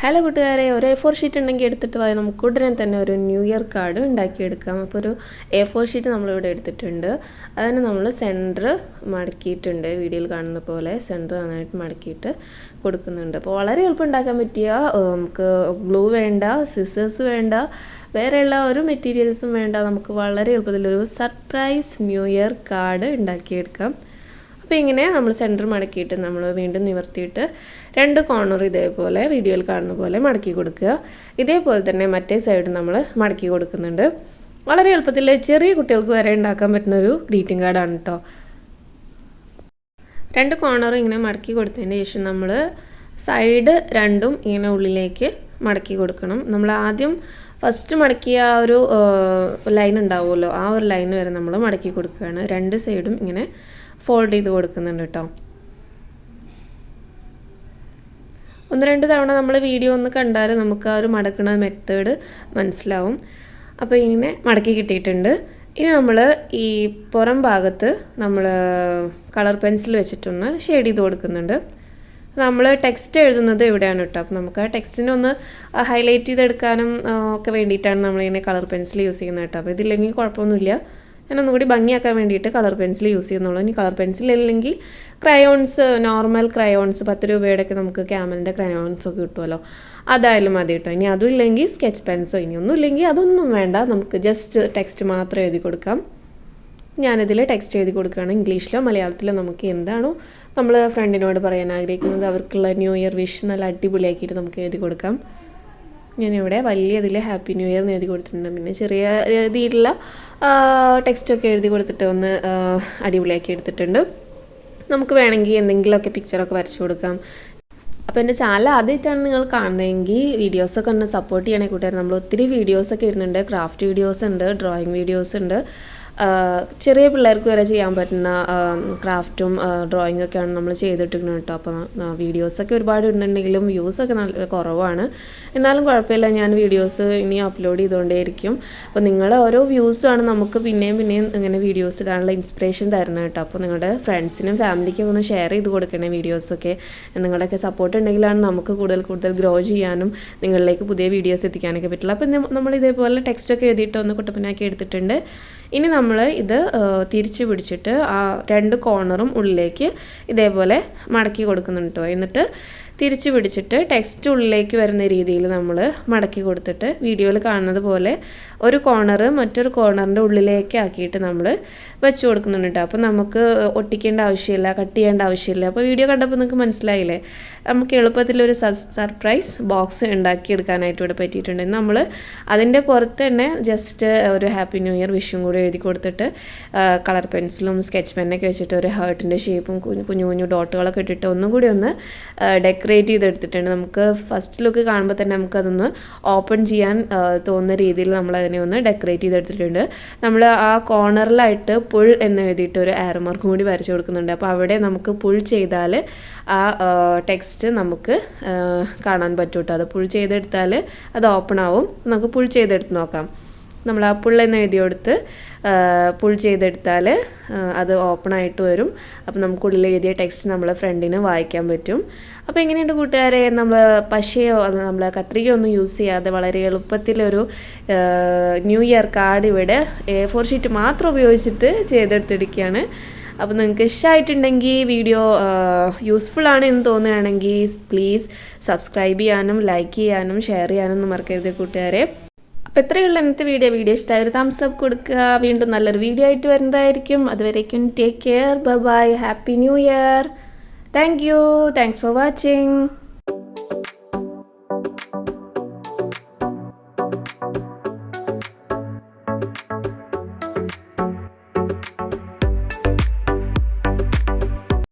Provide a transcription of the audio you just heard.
Hello കൂട്ടുകാരെ, ഒരു A4 sheet ഉണ്ടെങ്കിൽ എടുത്തിട്ട് പോയാൽ നമുക്ക് ഉടനെ തന്നെ ഒരു ന്യൂ ഇയർ കാർഡ് ഉണ്ടാക്കിയെടുക്കാം. അപ്പോൾ ഒരു A4 ഷീറ്റ് നമ്മളിവിടെ എടുത്തിട്ടുണ്ട്. അതിന് നമ്മൾ സെൻറ്റർ മടക്കിയിട്ടുണ്ട്. വീഡിയോയിൽ കാണുന്ന പോലെ സെൻറ്റർ നന്നായിട്ട് മടക്കിയിട്ട് കൊടുക്കുന്നുണ്ട്. അപ്പോൾ വളരെ എളുപ്പം ഉണ്ടാക്കാൻ പറ്റിയ, നമുക്ക് ഗ്ലൂ വേണ്ട, സിസേഴ്സ് വേണ്ട, വേറെയുള്ള ഒരു മെറ്റീരിയൽസും വേണ്ട, നമുക്ക് വളരെ എളുപ്പത്തിലൊരു സർപ്രൈസ് ന്യൂ ഇയർ കാർഡ് ഉണ്ടാക്കിയെടുക്കാം. അപ്പോൾ ഇങ്ങനെ നമ്മൾ സെൻറ്റർ മടക്കിയിട്ട് നമ്മൾ വീണ്ടും നിവർത്തിയിട്ട് രണ്ട് കോർണർ ഇതേപോലെ വീഡിയോയിൽ കാണുന്ന പോലെ മടക്കി കൊടുക്കുക. ഇതേപോലെ തന്നെ മറ്റേ സൈഡ് നമ്മൾ മടക്കി കൊടുക്കുന്നുണ്ട്. വളരെ എളുപ്പത്തിൽ ചെറിയ കുട്ടികൾക്ക് വരെ ഉണ്ടാക്കാൻ പറ്റുന്ന ഒരു ഗ്രീറ്റിംഗ് കാർഡാണ് കേട്ടോ. രണ്ട് കോർണറും ഇങ്ങനെ മടക്കി കൊടുത്തതിന് ശേഷം നമ്മൾ സൈഡ് രണ്ടും ഇങ്ങനെ ഉള്ളിലേക്ക് മടക്കി കൊടുക്കണം. നമ്മൾ ആദ്യം ഫസ്റ്റ് മടക്കിയ ആ ഒരു ലൈൻ ഉണ്ടാവുമല്ലോ, ആ ഒരു ലൈൻ വരെ നമ്മൾ മടക്കി കൊടുക്കുകയാണ്. രണ്ട് സൈഡും ഇങ്ങനെ ഫോൾഡ് ചെയ്ത് കൊടുക്കുന്നുണ്ട് കേട്ടോ. ഒന്ന് രണ്ട് തവണ നമ്മൾ വീഡിയോ ഒന്ന് കണ്ടാൽ നമുക്ക് ആ ഒരു മടക്കണ മെത്തേഡ് മനസ്സിലാവും. അപ്പോൾ ഇങ്ങനെ മടക്കി കിട്ടിയിട്ടുണ്ട്. ഇനി നമ്മൾ ഈ പുറം ഭാഗത്ത് നമ്മൾ കളർ പെൻസിൽ വെച്ചിട്ടൊന്ന് ഷെയ്ഡ് ചെയ്ത് കൊടുക്കുന്നുണ്ട്. നമ്മൾ ടെക്സ്റ്റ് എഴുതുന്നത് ഇവിടെയാണ് കേട്ടോ. അപ്പോൾ നമുക്ക് ആ ടെക്സ്റ്റിനെ ഒന്ന് ഹൈലൈറ്റ് ചെയ്തെടുക്കാനും ഒക്കെ വേണ്ടിയിട്ടാണ് നമ്മളിങ്ങനെ കളർ പെൻസിൽ യൂസ് ചെയ്യുന്നത് കേട്ടോ. അപ്പോൾ ഇതില്ലെങ്കിൽ കുഴപ്പമൊന്നുമില്ല. ഞാനൊന്നുകൂടി ഭംഗിയാക്കാൻ വേണ്ടിയിട്ട് കളർ പെൻസിൽ യൂസ് ചെയ്യുന്നുള്ളൂ. ഇനി കളർ പെൻസിൽ അല്ലെങ്കിൽ ക്രയോൺസ്, നോർമൽ ക്രയോൺസ് 10 രൂപയുടെയൊക്കെ നമുക്ക് ക്യാമലിൻ്റെ ക്രയോൺസൊക്കെ കിട്ടുമല്ലോ, അതായാലും മതി കേട്ടോ. ഇനി അതും ഇല്ലെങ്കിൽ സ്കെച്ച് പെൻസോ, ഇനി ഒന്നും ഇല്ലെങ്കിൽ അതൊന്നും വേണ്ട, നമുക്ക് ജസ്റ്റ് ടെക്സ്റ്റ് മാത്രം എഴുതി കൊടുക്കാം. ഞാനിതിൽ ടെക്സ്റ്റ് എഴുതി കൊടുക്കുകയാണ്. ഇംഗ്ലീഷിലോ മലയാളത്തിലോ നമുക്ക് എന്താണോ നമ്മൾ ഫ്രണ്ടിനോട് പറയാൻ ആഗ്രഹിക്കുന്നത്, അവർക്കുള്ള ന്യൂ ഇയർ വിഷ് നല്ല അടിപൊളിയാക്കിയിട്ട് നമുക്ക് എഴുതി കൊടുക്കാം. ഞാനിവിടെ വലിയതിൽ ഹാപ്പി ന്യൂ ഇയർ എന്ന് എഴുതി കൊടുത്തിട്ടുണ്ട്. പിന്നെ ചെറിയ രീതിയിലുള്ള ടെക്സ്റ്റൊക്കെ എഴുതി കൊടുത്തിട്ട് ഒന്ന് അടിപൊളിയാക്കി എടുത്തിട്ടുണ്ട്. നമുക്ക് വേണമെങ്കിൽ എന്തെങ്കിലുമൊക്കെ പിക്ചറൊക്കെ വരച്ചു കൊടുക്കാം. അപ്പോൾ എൻ്റെ ചാനൽ ആദ്യമായിട്ടാണ് നിങ്ങൾ കാണുന്നതെങ്കിൽ വീഡിയോസൊക്കെ ഒന്ന് സപ്പോർട്ട് ചെയ്യണേ കൂട്ടുകാർ. നമ്മൾ ഒത്തിരി വീഡിയോസൊക്കെ ഇടുന്നുണ്ട്. ക്രാഫ്റ്റ് വീഡിയോസ് ഉണ്ട്, ഡ്രോയിങ് വീഡിയോസ് ഉണ്ട്, ചെറിയ പിള്ളേർക്ക് വരെ ചെയ്യാൻ പറ്റുന്ന ക്രാഫ്റ്റും ഡ്രോയിങ്ങും ഒക്കെയാണ് നമ്മൾ ചെയ്തിട്ടിരിക്കുന്നത് കേട്ടോ. അപ്പോൾ വീഡിയോസൊക്കെ ഒരുപാട് ഇടുന്നുണ്ടെങ്കിലും വ്യൂസൊക്കെ നല്ല കുറവാണ്. എന്നാലും കുഴപ്പമില്ല, ഞാൻ വീഡിയോസ് ഇനി അപ്ലോഡ് ചെയ്തുകൊണ്ടേയിരിക്കും. അപ്പോൾ നിങ്ങളുടെ ഓരോ വ്യൂസുമാണ് നമുക്ക് പിന്നെയും ഇങ്ങനെ വീഡിയോസ് ഇടാനുള്ള ഇൻസ്പിറേഷൻ തരുന്നത് കേട്ടോ. അപ്പോൾ നിങ്ങളുടെ ഫ്രണ്ട്സിനും ഫാമിലിക്കും ഒന്ന് ഷെയർ ചെയ്ത് കൊടുക്കണേ വീഡിയോസൊക്കെ. നിങ്ങളുടെയൊക്കെ സപ്പോർട്ട് ഉണ്ടെങ്കിലാണ് നമുക്ക് കൂടുതൽ ഗ്രോ ചെയ്യാനും നിങ്ങളിലേക്ക് പുതിയ വീഡിയോസ് എത്തിക്കാനൊക്കെ പറ്റില്ല. അപ്പോൾ നമ്മൾ ഇതേപോലെ ടെക്സ്റ്റൊക്കെ എഴുതിയിട്ട് ഒന്ന് കുട്ടപ്പനാക്കി എടുത്തിട്ടുണ്ട്. ഇനി നമ്മൾ ഇത് തിരിച്ച് പിടിച്ചിട്ട് ആ രണ്ട് കോർണറും ഉള്ളിലേക്ക് ഇതേപോലെ മടക്കി കൊടുക്കുന്നുണ്ട് കേട്ടോ. എന്നിട്ട് തിരിച്ച് പിടിച്ചിട്ട് ടെക്സ്റ്റ് ഉള്ളിലേക്ക് വരുന്ന രീതിയിൽ നമ്മൾ മടക്കി കൊടുത്തിട്ട് വീഡിയോയിൽ കാണുന്നത് പോലെ ഒരു കോർണർ മറ്റൊരു കോർണറിൻ്റെ ഉള്ളിലേക്ക് ആക്കിയിട്ട് നമ്മൾ വെച്ച് കൊടുക്കുന്നുണ്ട് കേട്ടോ. അപ്പോൾ നമുക്ക് ഒട്ടിക്കേണ്ട ആവശ്യമില്ല, കട്ട് ചെയ്യേണ്ട ആവശ്യമില്ല. അപ്പോൾ വീഡിയോ കണ്ടപ്പോൾ നിങ്ങൾക്ക് മനസ്സിലായില്ലേ, നമുക്ക് എളുപ്പത്തിലൊരു സർപ്രൈസ് ബോക്സ് ഉണ്ടാക്കിയെടുക്കാനായിട്ട് ഇവിടെ പറ്റിയിട്ടുണ്ട്. നമ്മൾ അതിൻ്റെ പുറത്ത് തന്നെ ജസ്റ്റ് ഒരു ഹാപ്പി ന്യൂ ഇയർ വിഷും കൂടി എഴുതി കൊടുത്തിട്ട് കളർ പെൻസിലും സ്കെച്ച് പെന്നൊക്കെ വെച്ചിട്ട് ഒരു ഹാർട്ടിൻ്റെ ഷേപ്പും കുഞ്ഞു ഡോട്ടുകളൊക്കെ ഇട്ടിട്ട് ഒന്നും കൂടി ഒന്ന് ഡെക്കറേറ്റ് ചെയ്തെടുത്തിട്ടുണ്ട്. നമുക്ക് ഫസ്റ്റ് ലുക്ക് കാണുമ്പോൾ തന്നെ നമുക്കതൊന്ന് ഓപ്പൺ ചെയ്യാൻ തോന്നുന്ന രീതിയിൽ നമ്മൾ അതിനെ ഒന്ന് ഡെക്കറേറ്റ് ചെയ്തെടുത്തിട്ടുണ്ട്. നമ്മൾ ആ കോർണറിലായിട്ട് പുൾ എന്ന് എഴുതിയിട്ട് ഒരു ആരോ മാർക്കും കൂടി വരച്ചു കൊടുക്കുന്നുണ്ട്. അപ്പോൾ അവിടെ നമുക്ക് പുൾ ചെയ്താൽ ആ ടെക്സ്റ്റ് നമുക്ക് കാണാൻ പറ്റും കേട്ടോ. അത് പുൾ ചെയ്തെടുത്താൽ അത് ഓപ്പൺ ആവും. നമുക്ക് പുൾ ചെയ്തെടുത്ത് നോക്കാം. നമ്മൾ ആ പുള്ളെന്ന് എഴുതി കൊടുത്ത് പുൾ ചെയ്തെടുത്താൽ അത് ഓപ്പൺ ആയിട്ട് വരും. അപ്പോൾ നമുക്കുള്ളിൽ എഴുതിയ ടെക്സ്റ്റ് നമ്മളെ ഫ്രണ്ടിന് വായിക്കാൻ പറ്റും. അപ്പോൾ എങ്ങനെയുണ്ട് കൂട്ടുകാരെ, നമ്മൾ പശയോ നമ്മൾ കത്രികയോ ഒന്നും യൂസ് ചെയ്യാതെ വളരെ എളുപ്പത്തിലൊരു ന്യൂ ഇയർ കാർഡ് ഇവിടെ A4 ഷീറ്റ് മാത്രം ഉപയോഗിച്ചിട്ട് ചെയ്തെടുത്തിരിക്കുകയാണ്. അപ്പോൾ നിങ്ങൾക്ക് ഇഷ്ടമായിട്ടുണ്ടെങ്കിൽ വീഡിയോ യൂസ്ഫുൾ ആണ് എന്ന് തോന്നുകയാണെങ്കിൽ പ്ലീസ് സബ്സ്ക്രൈബ് ചെയ്യാനും ലൈക്ക് ചെയ്യാനും ഷെയർ ചെയ്യാനും ഒന്നും മറക്കരുത് കൂട്ടുകാരെ. അപ്പോൾ ഇത്രയുള്ള ഇന്നത്തെ വീഡിയോ ഇഷ്ടമായ ഒരു തംസ് അപ്പ് കൊടുക്കുക. വീണ്ടും നല്ലൊരു വീഡിയോ ആയിട്ട് വരുന്നതായിരിക്കും. അതുവരേക്കും take care, bye bye, happy new year. Thanks for watching.